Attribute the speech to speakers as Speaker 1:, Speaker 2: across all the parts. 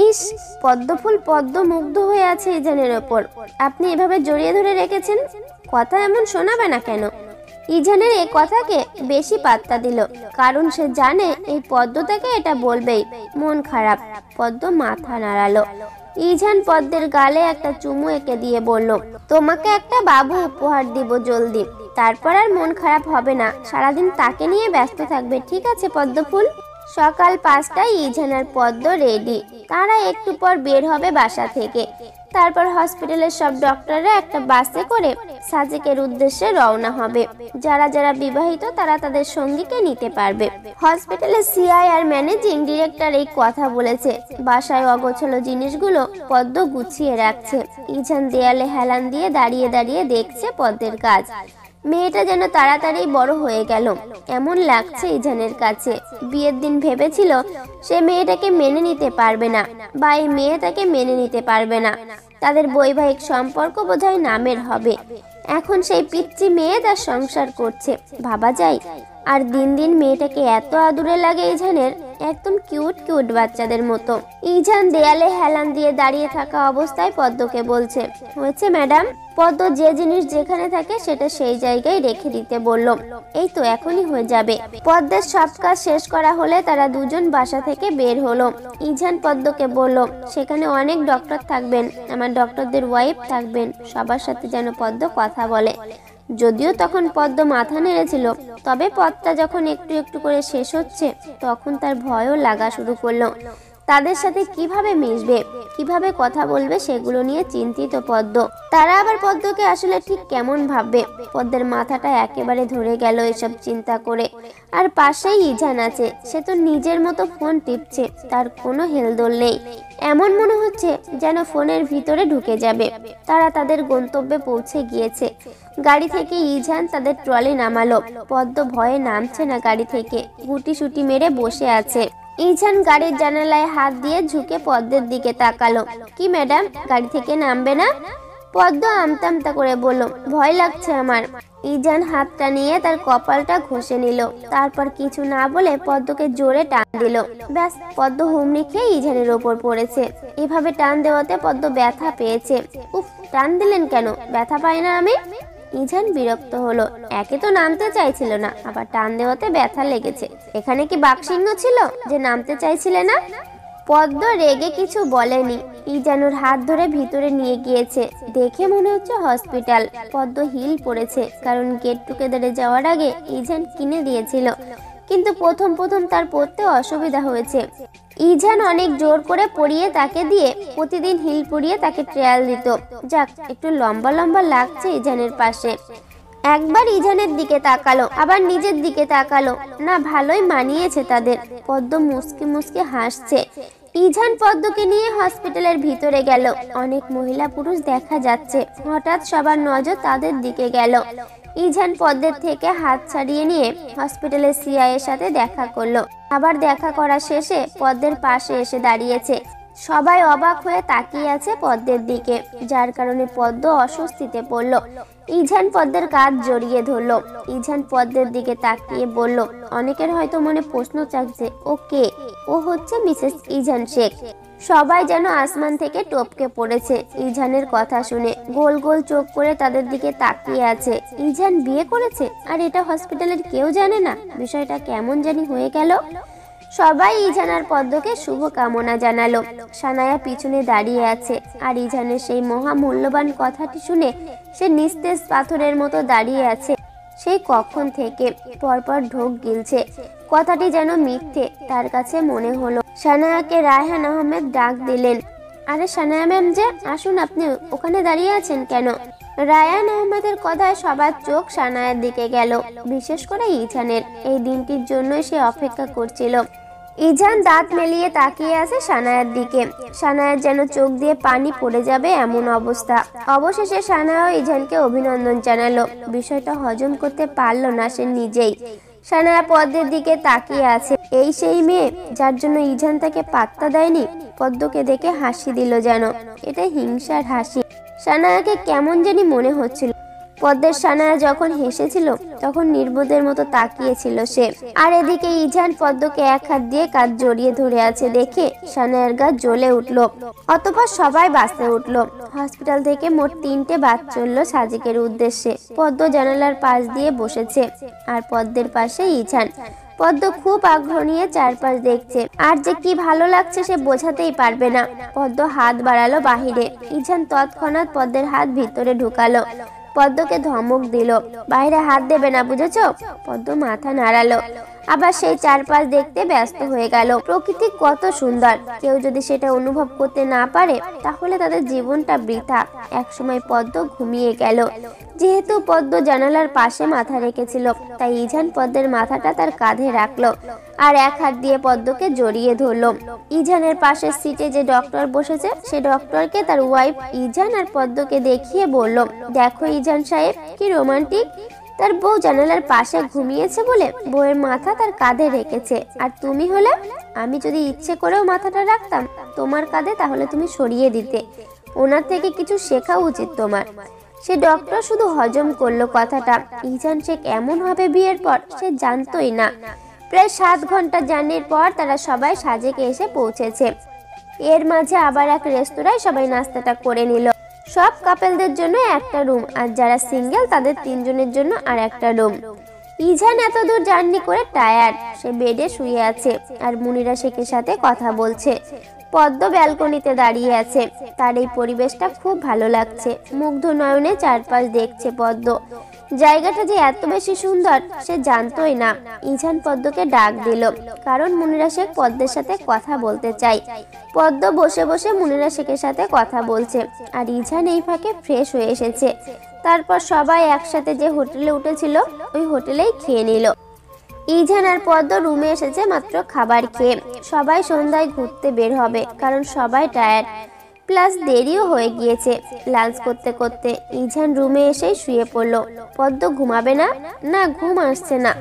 Speaker 1: ইস, পদ্মফুল পদ্ম মুগ্ধ হয়ে আছে ইজানের ওপর। আপনি এভাবে জড়িয়ে ধরে রেখেছেন, কথা এমন শোনাবে না কেন? ইজানের এই কথাকে বেশি পাত্তা দিল, কারণ সে জানে এই পদ্ম তাকে এটা বলবেই। মন খারাপ। পদ্ম মাথা নাড়ালো। ইজান পদ্মের গালে একটা চুমু এঁকে দিয়ে বলল, তোমাকে একটা বাবু উপহার দিব জলদি, তারপর আর মন খারাপ হবে না। সারাদিন তাকে নিয়ে ব্যস্ত থাকবে, ঠিক আছে পদ্মফুল? সকাল 5টায় ইজান আর পদ্ম রেডি। তারা একটু পর বের হবে বাসা থেকে। তারপর হসপিটালের সব ডক্টররা একটা বাসে করে সাজেকের উদ্দেশ্যে রওনা হবে। যারা যারা বিবাহিত তারা তাদের সঙ্গীকে নিতে পারবে। হসপিটালের সিআই আর ম্যানেজিং ডিরেক্টর এই কথা বলেছে। বাসায় অগোছালো জিনিসগুলো পদ্ম গুছিয়ে রাখছে। ইজান দেয়ালে হেলান দিয়ে দাঁড়িয়ে দাঁড়িয়ে দেখছে পদ্মের কাজ। মেয়েটা যেন তাড়াতাড়ি বড় হয়ে গেল এমন লাগছে ইজানের কাছে। বিয়ের দিন ভেবেছিল সে মেয়েটাকে মেনে নিতে পারবে না, বা এই মেয়ে তাকে মেনে নিতে পারবে না। তাদের বৈবাহিক সম্পর্ক বোধহয় নামের হবে। এখন সেই পিচ্চি মেয়ে তার সংসার করছে, ভাবা যায়। আর দিন দিন মেয়েটাকে এত আদুরে লাগে ইজানের, একদম কিউট কিউট বাচ্চাদের মতো। ইজান দেয়ালে হেলান দিয়ে দাঁড়িয়ে থাকা অবস্থায় পদ্মকে বলছে, হয়েছে ম্যাডাম? পদ্ম যে জিনিস যেখানে থাকে সেটা সেই জায়গায় রেখে দিতে বলল। এই তো এখনই হয়ে যাবে। পদ্মের সব কাজ শেষ করা হলে তারা দুজন বাসা থেকে বের হলো। ইজান পদ্মকে বলল, সেখানে অনেক ডক্টর থাকবেন, আমার ডক্টরদের ওয়াইফ থাকবেন, সবার সাথে যেন পদ্ম কথা বলে। যদিও তখন পদ্ম মাথা নেড়েছিল, তবে পথটা যখন একটু একটু করে শেষ হচ্ছে তখন তার ভয়ও লাগা শুরু করলো। তাদের সাথে কিভাবে মিশবে, কিভাবে কথা বলবে সেগুলো নিয়ে চিন্তিত পদ্ম। তারা আবার পদ্মকে আসলে ঠিক কেমন ভাববে? পদ্মের মাথাটা একেবারে ধরে গেল এসব চিন্তা করে। আর পাশেই ইজান আছে, সে তো নিজের মতো ফোন টিপছে, তার কোনো হেলদোল নেই। এমন মনে হচ্ছে যেন ফোনের ভিতরে ঢুকে যাবে। তারা তাদের গন্তব্যে পৌঁছে গিয়েছে। গাড়ি থেকে ইজান তাদের ট্রলি নামালো। পদ্ম ভয়ে নামছে না গাড়ি থেকে, গুটি সুটি মেরে বসে আছে। ইজান গাড়ির জানালায় হাত দিয়ে ঝুঁকে পদ্মের দিকে তাকালো। কি ম্যাডাম, গাড়ি থেকে নামবে না? পদ্ম আমতা আমতা করে বলল, ভয় লাগছে আমার। ইজান হাতটা নিয়ে তার কপালটা ঘষে নিল। তারপর কিছু না বলে পদ্মকে জোরে টান দিল। ব্যাস, পদ্ম হুমড়ি খেয়ে ইজানের ওপর পড়েছে। এভাবে টান দেওয়াতে পদ্ম ব্যথা পেয়েছে। উফ, টান দিলেন কেন? ব্যথা পাই না আমি? ইজান বিরক্ত হলো। একে তো নামতে চাইছিল না, আবার টান দেওয়াতে ব্যথা লেগেছে। এখানে কি বাকশিংহ ছিল যে নামতে চাইছিলে না? পদ্ম রেগে কিছু বলেনি। ইজানুর হাত ধরে ভিতরে নিয়ে গিয়েছে। দেখে মনে হচ্ছে হসপিটাল। পদ্ম হিল পড়েছে, কারণ গেট টুগেদারে যাওয়ার আগে ইজান কিনে দিয়েছিল, কিন্তু প্রথম প্রথম তার পরতে অসুবিধা হয়েছে। ইজান অনেক জোর করে পরিয়ে তাকে দিয়ে প্রতিদিন হিল পরিয়ে তাকে ট্রায়াল দিত। যাক, একটু লম্বা লম্বা লাগছে ইজানের পাশে। একবার ইজানের দিকে তাকালো, আবার নিজের দিকে তাকালো। না, ভালোই মানিয়েছে তাদের। পদ্ম মুচকি মুচকি হাসছে। ইজান পদ্মকে নিয়ে হসপিটালের ভিতরে গেল। অনেক মহিলা পুরুষ দেখা যাচ্ছে। হঠাৎ সবার নজর তাদের দিকে গেল। ইজান পদ্মের থেকে হাত ছাড়িয়ে নিয়ে হসপিটালের সিআই এর সাথে দেখা করলো। আবার দেখা করা শেষে পদ্মের পাশে এসে দাঁড়িয়েছে। সবাই অবাক হয়ে তাকিয়ে আছে পদ্মের দিকে, যার কারণে পদ্ম অস্বস্তিতে পড়ল। ইজান পদ্মের কাঁধ জড়িয়ে ধরলো। ইজান পদ্মের দিকে তাকিয়ে বলল, অনেকের হয়তো মনে প্রশ্ন জাগছে, ও কে? ও হচ্ছে মিসেস ইজান শেখ। সবাই যেন আসমান থেকে টপকে পড়েছে ইজানের কথা শুনে। গোল গোল চোখ করে তাদের দিকে তাকিয়ে আছে। ইজান বিয়ে করেছে, আর এটা হসপিটালের কেউ জানে না? বিষয়টা কেমন জানি হয়ে গেল। সবাই ইজান আর পদ্মকে শুভ কামনা জানালো। সানায়া পিছনে দাঁড়িয়ে আছে, আর ইজানের সেই মহামূল্যবান কথাটি শুনে সে নিস্তেজ পাথরের মতো দাঁড়িয়ে আছে। সেই কখন থেকে পরপর ঢোক গিলছে। কথাটি যেন মিথ্যে তার কাছে মনে হলো। সানায়াকে রায়হান আহমেদ ডাক দিলেন। আরে সানায়া ম্যাম যে, আসুন। আপনি ওখানে দাঁড়িয়ে আছেন কেন? রায়হান আহমেদের কথায় সবার চোখ সানায়ার দিকে গেল, বিশেষ করে ইজানের। এই দিনটির জন্যই সে অপেক্ষা করছিল। ইজান দাঁত মেলিয়ে তাকিয়ে আছে সানায়ার দিকে। সানায়ার যেন চোখ দিয়ে পানি পড়ে যাবে এমন অবস্থা। অবশেষে সানায়াও ইজানকে অভিনন্দন জানালো। বিষয়টা হজম করতে পারলো না সে নিজেই। সানায়া পদ্মের দিকে তাকিয়ে আছে। এই সেই মেয়ে যার জন্য ইজান তাকে পাত্তা দেয়নি। পদ্মকে দেখে হাসি দিল যেন। এটা হিংসার হাসি। সানায়াকে কেমন জানি মনে হচ্ছিল। পদ্মের সানায়া যখন হেসেছিল তখন নির্বোধের মতো তাকিয়েছিল সে। আর এদিকে ইজান পদ্মকে এক হাত দিয়ে কাঁধ জড়িয়ে ধরে আছে দেখে সানায়ার গা জ্বলে উঠলো। অতঃপর সবাই বাসে উঠলো। হসপিটাল থেকে মোট 3টে বাস চললো সাজেকের উদ্দেশ্যে। পদ্ম জানালার পাশ দিয়ে বসেছে আর পদ্মের পাশে ইজান। পদ্ম খুব আগ্রহ নিয়ে চারপাশ দেখছে, আর যে কি ভালো লাগছে সে বোঝাতেই পারবে না। পদ্ম হাত বাড়ালো বাহিরে, ইজান তৎক্ষণাৎ পদ্মের হাত ভিতরে ঢুকালো। পদ্মকে ধমক দিল, বাইরে হাত দেবে না, বুঝেছো? পদ্ম মাথা নাড়ালো, আবার সেই চারপাশ দেখতে ব্যস্ত হয়ে গেল। প্রকৃতি কত সুন্দর, কেউ যদি সেটা অনুভব করতে না পারে তাহলে তাদের জীবনটা বৃথা। একসময় পদ্ম ঘুমিয়ে গেল। যেহেতু পদ্ম জানালার পাশে মাথা রেখেছিল, তাই ইজান পদ্মের মাথাটা তার কাঁধে রাখলো আর এক হাত দিয়ে পদ্মকে জড়িয়ে ধরলো। ইজানের পাশের সিটে যে ডক্টর বসেছে সে ডক্টরকে তার ওয়াইফ ইজান আর পদ্মকে দেখিয়ে বলল, দেখো ইজান সাহেব, কি রোমান্টিক। তার বউ জানালার পাশে ঘুমিয়েছে বলে বউয়ের মাথা তার কাঁধে রেখেছে, আর তুমি হলে, আমি যদি ইচ্ছে করেও মাথাটা রাখতাম তোমার কাঁধে তাহলে তুমি সরিয়ে দিতে। ওনার থেকে কিছু শেখা উচিত তোমার। সে ডক্টর শুধু হজম করলো কথাটা। ইজান শেখ এমন হবে বিয়ের পর সে জানতোই না। প্রায় 7 ঘন্টা জার্নির পর তারা সবাই সাজেকে এসে পৌঁছেছে। এর মাঝে আবার এক রেস্তোরাঁয় সবাই নাস্তাটা করে নিল। সব কাপেলদের জন্য একটা রুম, আর যারা সিঙ্গেল তাদের 3 জনের জন্য আর একটা রুম। ইজান এত দূর জার্নি করে টায়ার্ড, সে বেডে শুয়ে আছে আর মুনিরা শেখের সাথে কথা বলছে। পদ্ম ব্যালকনিতে দাঁড়িয়ে আছে, তার এই পরিবেশটা খুব ভালো লাগছে। মুগ্ধ নয়নে চারপাশ দেখছে পদ্ম। জায়গাটা যে এত বেশি সুন্দর সে জানতোই না। ইজান পদ্মকে ডাক দিল, কারণ মুনিরা শেখ পদ্মের সাথে কথা বলতে চাই। পদ্ম বসে বসে মুনিরা শেখের সাথে কথা বলছে, আর ইজান এই ফাঁকে ফ্রেশ হয়ে এসেছে। তারপর সবাই একসাথে যে হোটেলে উঠেছিল ওই হোটেলেই খেয়ে নিল। ইজান আর পদ্ম রুমে এসেছে মাত্র খাবার খেয়ে। সবাই সন্ধ্যায় ঘুরতে বের হবে, কারণ সবাই টায়ার্ড, প্লাস দেরিও হয়ে গিয়েছে। লাঞ্চ করতে করতে ইজান রুমে এসেই শুয়ে পড়লো। পদ্ম ঘুমাবে না? না, ঘুম আসছে না।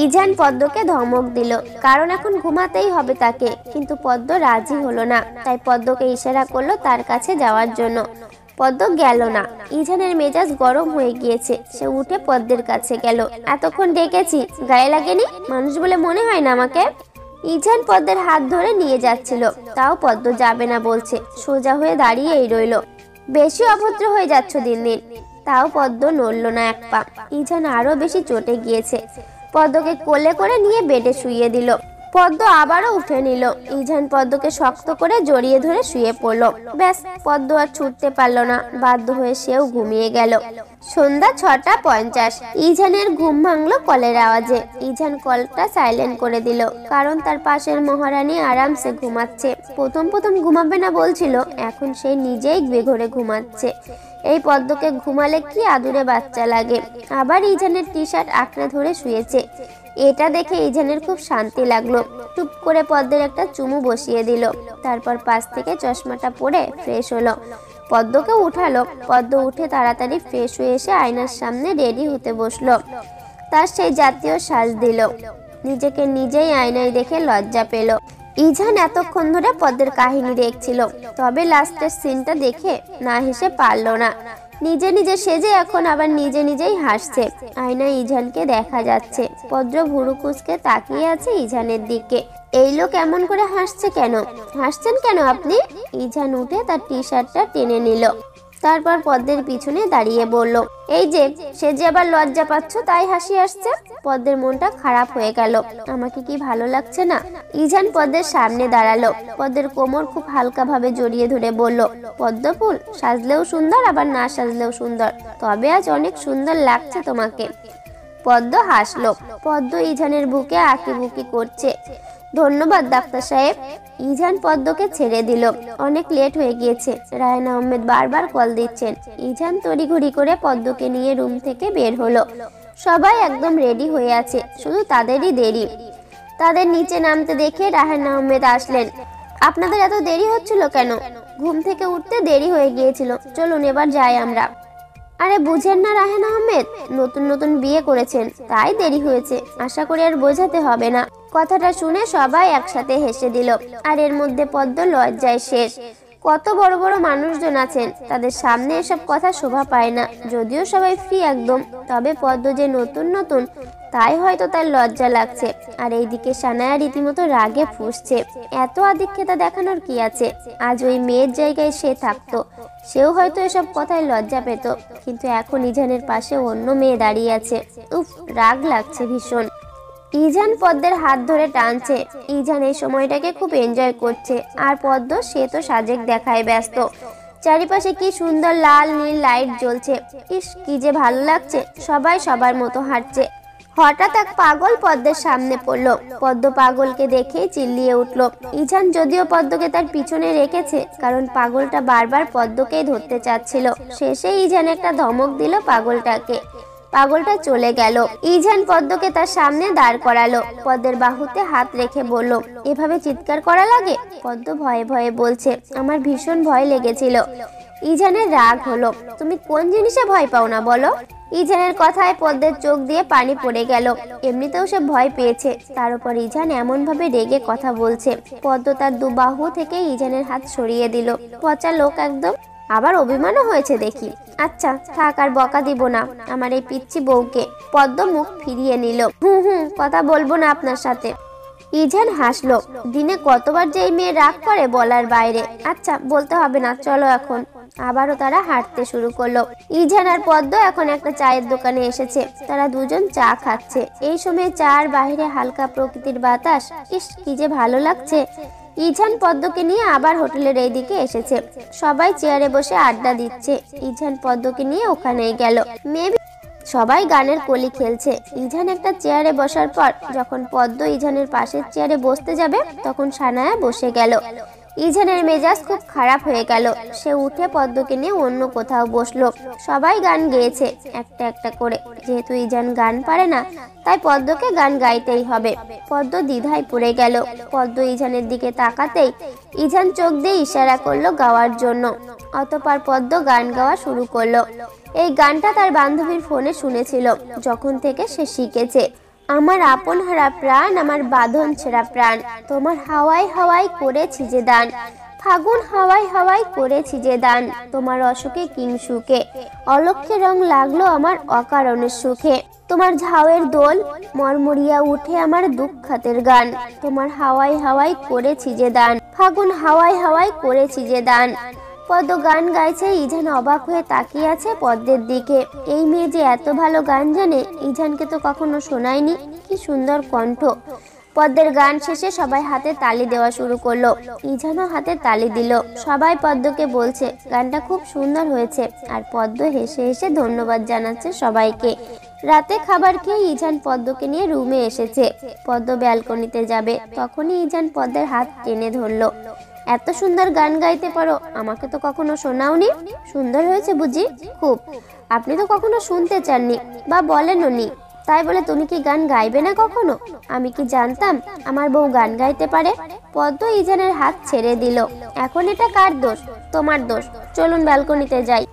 Speaker 1: ইজান পদ্মকে ধমক দিল, কারণ এখন ঘুমাতেই হবে তাকে। কিন্তু পদ্ম রাজি হলো না, তাই পদ্মকে ইশারা করলো তার কাছে যাওয়ার জন্য। পদ্ম গেল না। ইজানের মেজাজ গরম হয়ে গিয়েছে, সে উঠে পদ্মের কাছে গেল। এতক্ষণ ডেকেছি, গায়ে লাগেনি? মানুষ বলে মনে হয় না আমাকে? ইজান পদ্মের হাত ধরে নিয়ে যাচ্ছিল, তাও পদ্ম যাবে না বলছে। সোজা হয়ে দাঁড়িয়েই রইল। বেশি অভদ্র হয়ে যাচ্ছ দিন দিন। তাও পদ্ম নড়ল না এক পা। ইজান আরো বেশি চটে গিয়েছে। পদ্মকে কোলে করে নিয়ে বেডে শুইয়ে দিল। পদ্ম আবারও উঠে নিল। ইজান পদ্মকে শক্ত করে জড়িয়ে ধরে শুয়ে পড়ল। ব্যাস, পদ্ম আর ছুটতে পারল না, বাধ্য হয়ে সেও ঘুমিয়ে গেল। সন্ধ্যা 6:50। ইজানের ঘুম ভাঙলো কলের আওয়াজে। ইজান কলটা সাইলেন্ট করে দিল, কারণ তার পাশের মহারানী আরামসে ঘুমাচ্ছে। প্রথম ঘুমাবে না বলছিল, এখন সে নিজেই বেঘরে ঘুমাচ্ছে। এই পদ্মকে ঘুমালে কি আদুরে বাচ্চা লাগে। আবার ইজানের টি শার্ট আঁকড়ে ধরে শুয়েছে। এটা দেখে ইজানের খুব শান্তি লাগলো। টুপ করে পদ্মের একটা চুমু বসিয়ে দিল। তারপর পাশ থেকে চশমাটা পরে ফ্রেশ হলো। পদ্মকে উঠালো। পদ্ম উঠে তাড়াতাড়ি ফ্রেশ হয়ে এসে আয়নার সামনে রেডি হতে বসলো। তার সেই জাতীয় সাজ দিল। নিজেকে নিজেই আয়নায় দেখে লজ্জা পেল। ইজান এতক্ষণ ধরে পদ্মের কাহিনী দেখছিল, তবে লাস্টের সিনটা দেখে না হেসে পারল না। নিজে নিজে সেজে এখন আবার নিজে নিজেই হাসছে। আয়নায় ইজানকে দেখা যাচ্ছে। পদ্ম ভুরু কুঁচকে তাকিয়ে আছে ইজানের দিকে। এই লোক এমন করে হাসছে কেন? হাসছেন কেন আপনি? ইজান উঠে তার টি শার্টটা টেনে নিল। তারপর পদ্মের পিছনে দাঁড়িয়ে বলল, এই যে সে যে আবার লজ্জা পাচ্ছ তাই হাসি আসছে। পদ্মের মনটা খারাপ হয়ে গেল। আমাকে কি ভালো লাগছে না? ইজান পদ্মের সামনে দাঁড়ালো। পদ্মের কোমর খুব হালকা ভাবে জড়িয়ে ধরে বলল, পদ্ম ফুল, সাজলেও সুন্দর আবার না সাজলেও সুন্দর, তবে আজ অনেক সুন্দর লাগছে তোমাকে। পদ্ম হাসলো। পদ্ম ইজানের বুকে আঁকিবুকি করছে। ধন্যবাদ ডাক্তার সাহেব। ইজান পদ্মকে ছেড়ে দিল। অনেক লেট হয়ে গিয়েছে। রায়হান আহমেদ বারবার কল দিচ্ছেন। ইজান তড়িঘড়ি করে পদ্মকে নিয়ে রুম থেকে বের হলো। সবাই একদম রেডি হয়ে আছে, শুধু তাদেরই দেরি। তাদের নিচে নামতে দেখে রায়হান আহমেদ আসলেন। আপনাদের এত দেরি হচ্ছিল কেন? ঘুম থেকে উঠতে দেরি হয়ে গিয়েছিল, চলুন এবার যাই আমরা। আরে বুঝেন না রায়হান আহমেদ, নতুন বিয়ে করেছেন তাই দেরি হয়েছে, আশা করি আর বোঝাতে হবে না। কথাটা শুনে সবাই একসাথে হেসে দিল। আর এর মধ্যে পদ্ম লজ্জায় শেষ। কত বড় বড় মানুষজন আছেন, তাদের সামনে এসব কথা শোভা পায় না। যদিও সবাই ফ্রি একদম, তবে পদ্ম যে নতুন নতুন তাই হয়তো তার লজ্জা লাগছে। আর এইদিকে সানায়া রীতিমতো রাগে ফুঁসছে। এত আধিক্যতা দেখানোর কি আছে? আজ ওই মেয়ের জায়গায় সে থাকতো, সেও হয়তো এসব কথায় লজ্জা পেত। কিন্তু এখন ইজানের পাশে অন্য মেয়ে দাঁড়িয়ে আছে। উফ, রাগ লাগছে ভীষণ। ইজান পদ্মের হাত ধরে টানছে। ইজান এই সময়টাকে খুব এনজয় করছে। আর পদ্ম, সে তো সাজেক দেখায় ব্যস্ত। চারিপাশে কি সুন্দর লাল নীল লাইট জ্বলছে। ইস, কি যে ভালো লাগছে। সবাই সবার মতো হাঁটছে। হঠাৎ এক পাগল পদ্মের সামনে পড়লো। পদ্ম পাগলকে দেখে চিল্লিয়ে উঠলো। ইজান যদিও পদ্মকে তার পিছনে রেখেছে, কারণ পাগলটা বারবার পদ্মকেই ধরতে চাচ্ছিল। শেষে ইজান একটা ধমক দিল পাগলটাকে। পাগলটা চলে গেল। ইজান পদ্মকে তার সামনে দাঁড় করালো। পদ্মের বাহুতে হাত রেখে বলল, এভাবে চিৎকার করা লাগে? পদ্ম ভয়ে ভয়ে বলছে, আমার ভীষণ ভয় লেগেছিল। ইজানের রাগ হলো। তুমি কোন জিনিসে ভয় পাও না বলো? ইজানের কথায় পদ্মের চোখ দিয়ে পানি পড়ে গেল। এমনিতেও সে ভয় পেয়েছে, তার উপর ইজান এমন ভাবে রেগে কথা বলছে। পদ্ম তার দু বাহু থেকে ইজানের হাত সরিয়ে দিল। পচা লোক একদম। আবার অভিমানও হয়েছে দেখি। আচ্ছা থাক, আর বকা দিব না আমার এই পিচ্চি বউকে। পদ্ম মুখ ফিরিয়ে নিল। কথা বলবো না আপনার সাথে। ইজান হাসলো। দিনে কতবার যে এই মেয়ে রাগ করে বলার বাইরে। আচ্ছা বলতে হবে না, চলো এখন। আবারও তারা হাঁটতে শুরু করলো। ইজান আর পদ্ম এখন একটা চায়ের দোকানে এসেছে। তারা দুজন চা খাচ্ছে। এই সময় চার বাইরে হালকা প্রকৃতির বাতাস। ইস, কি যে ভালো লাগছে। ইজান পদ্মকে নিয়ে আবার হোটেলের এই দিকে এসেছে। সবাই চেয়ারে বসে আড্ডা দিচ্ছে। ইজান পদ্মকে নিয়ে ওখানেই গেল। মেবি সবাই গানের কলি খেলছে। ইজান একটা চেয়ারে বসার পর যখন পদ্ম ইজানের পাশের চেয়ারে বসতে যাবে, তখন সানায়া বসে গেল। ইজানের মেজাজ খুব খারাপ হয়ে গেল। সে উঠে পদ্মকে নিয়ে অন্য কোথাও বসলো। সবাই গান গেয়েছে একটা একটা করে। যেহেতু ইজান গান পারে না, তাই পদ্মকে গান গাইতেই হবে। পদ্ম দ্বিধায় পড়ে গেল। পদ্ম ইজানের দিকে তাকাতেই ইজান চোখ দিয়ে ইশারা করলো গাওয়ার জন্য। অতঃপর পদ্ম গান গাওয়া শুরু করলো। এই গানটা তার বান্ধবীর ফোনে শুনেছিল যখন থেকে সে শিখেছে। আমার আপন হারা প্রাণ, আমার বাঁধন ছেঁড়া প্রাণ, তোমার হাওয়ায় হাওয়ায় করেছি যে দান। ফাগুন হাওয়ায় হাওয়ায় করেছি যে দান, তোমার অসুখে কিংসুকে অলক্ষ্যে রং লাগলো আমার অকারণের সুখে। তোমার ঝাউয়ের দোল মরমরিয়া উঠে আমার দুঃখাতের গান, তোমার হাওয়ায় হাওয়ায় করেছি যে দান। ফাগুন হাওয়ায় হাওয়ায় করেছি যে দান। পদ্ম গান গাইছে। ইজান অবাক হয়ে তাকিয়ে আছে পদ্মের দিকে। এই মেয়ে যে এত ভালো গান জানে, ইজানকে তো কখনো শোনায়নি। কি সুন্দর কণ্ঠ। পদ্মের গান শেষে সবাই হাতে তালি দেওয়া শুরু করলো। ইজানও হাতে তালি দিল। সবাই পদ্মকে বলছে গানটা খুব সুন্দর হয়েছে। আর পদ্ম হেসে হেসে ধন্যবাদ জানাচ্ছে সবাইকে। রাতে খাবার খেয়ে ইজান পদ্মকে নিয়ে রুমে এসেছে। পদ্ম ব্যালকনিতে যাবে, তখনই ইজান পদ্মের হাত টেনে ধরলো। এত সুন্দর গান গাইতে পারো, আমাকে তো কখনো শোনাওনি। সুন্দর হয়েছে বুঝি? খুব। আপনি তো কখনো শুনতে চাননি বা বলেনও নি, তাই বলে তুমি কি গান গাইবে না কখনো? আমি কি জানতাম আমার বউ গান গাইতে পারে? পদ্ম ইজানের হাত ছেড়ে দিল। এখন এটা কার দোষ? তোমার দোষ। চলুন ব্যালকনিতে যাই।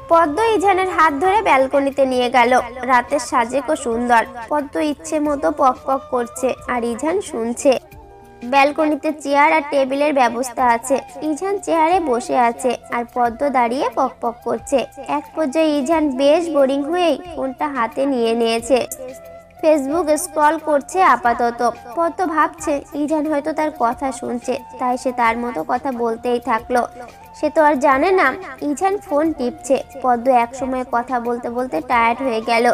Speaker 1: পদ্ম ইজানের হাত ধরে ব্যালকনিতে নিয়ে গেল। রাতের সাজেকও সুন্দর। পদ্ম ইচ্ছে মতো পক পক করছে আর ইজান শুনছে। ব্যালকনিতে চেয়ার আর টেবিলের ব্যবস্থা আছে। ইজান চেয়ারে বসে আছে আর পদ্ম দাঁড়িয়ে পক পক করছে। এক পর্যায়ে ইজান বেশ বোরিং হয়েই ফোনটা হাতে নিয়ে নিয়েছে। ফেসবুক স্ক্রল করছে আপাতত। পদ্ম ভাবছে ইজান হয়তো তার কথা শুনছে, তাই সে তার মতো কথা বলতেই থাকলো। সে তো আর জানে না ইজান ফোন টিপছে। পদ্ম একসময় কথা বলতে বলতে টায়ার্ড হয়ে গেল।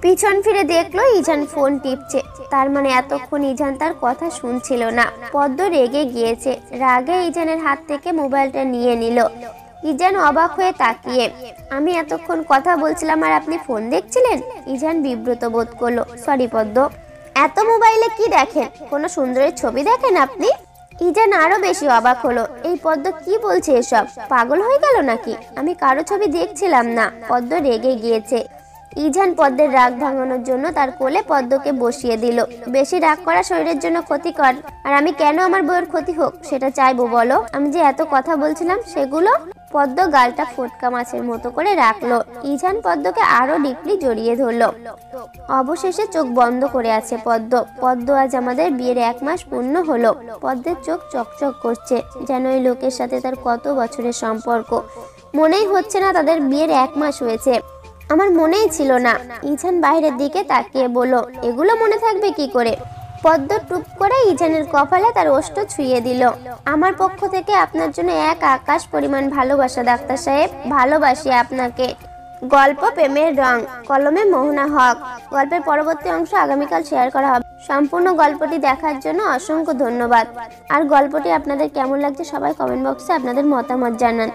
Speaker 1: পিছন ফিরে দেখলো ইজান ফোন টিপছে। তার মানে এতক্ষণ ইজান তার কথা শুনছিল না। পদ্ম রেগে গিয়েছে। রাগে ইজানের হাত থেকে মোবাইলটা নিয়ে নিল। ইজান অবাক হয়ে তাকিয়ে, আমি এতক্ষণ কথা বলছিলাম আর আপনি ফোন দেখছিলেন? ইজান বিব্রত বোধ করলো। সরি পদ্ম। এত মোবাইলে কি দেখেন? কোনো সুন্দরের ছবি দেখেন আপনি? ইজান আরো বেশি অবাক হলো। এই পদ্ম কি বলছে এসব? পাগল হয়ে গেল নাকি? আমি কারো ছবি দেখছিলাম না। পদ্ম রেগে গিয়েছে। ইজান পদ্মের রাগ ভাঙানোর জন্য তার কোলে পদ্মকে বসিয়ে দিল। বেশি রাগ করা শরীরের জন্য ক্ষতিকর। আর আমি কেন আমার বউয়ের ক্ষতি হোক সেটা চাইবো বলো? আমি যে এত কথা বলছিলাম সেগুলো। পদ্ম গালটা ফোটকা মাছের মতো করে রাখলো। ইজান পদ্মকে আরো ডিপলি জড়িয়ে ধরলো। অবশেষে চোখ বন্ধ করে আছে পদ্ম। পদ্ম, আজ আমাদের বিয়ের 1 মাস পূর্ণ হলো। পদ্মের চোখ চকচক করছে, যেন এই লোকের সাথে তার কত বছরের সম্পর্ক। মনেই হচ্ছে না তাদের বিয়ের 1 মাস হয়েছে। আমার মনেই ছিল না। ইজান বাইরের দিকে তাকিয়ে বলল, এগুলো মনে থাকবে কি করে? পদ্ম টুপ করে ইজানের কপালে তার ওষ্ঠ ছুঁয়ে দিল। আমার পক্ষ থেকে আপনার জন্য 1 আকাশ পরিমাণ ভালোবাসা ডাক্তার সাহেব। ভালোবাসি আপনাকে। গল্প প্রেমের রং, কলমে মোহনা হক। গল্পের পরবর্তী অংশ আগামীকাল শেয়ার করা হবে। সম্পূর্ণ গল্পটি দেখার জন্য অসংখ্য ধন্যবাদ। আর গল্পটি আপনাদের কেমন লাগছে সবাই কমেন্ট বক্সে আপনাদের মতামত জানান।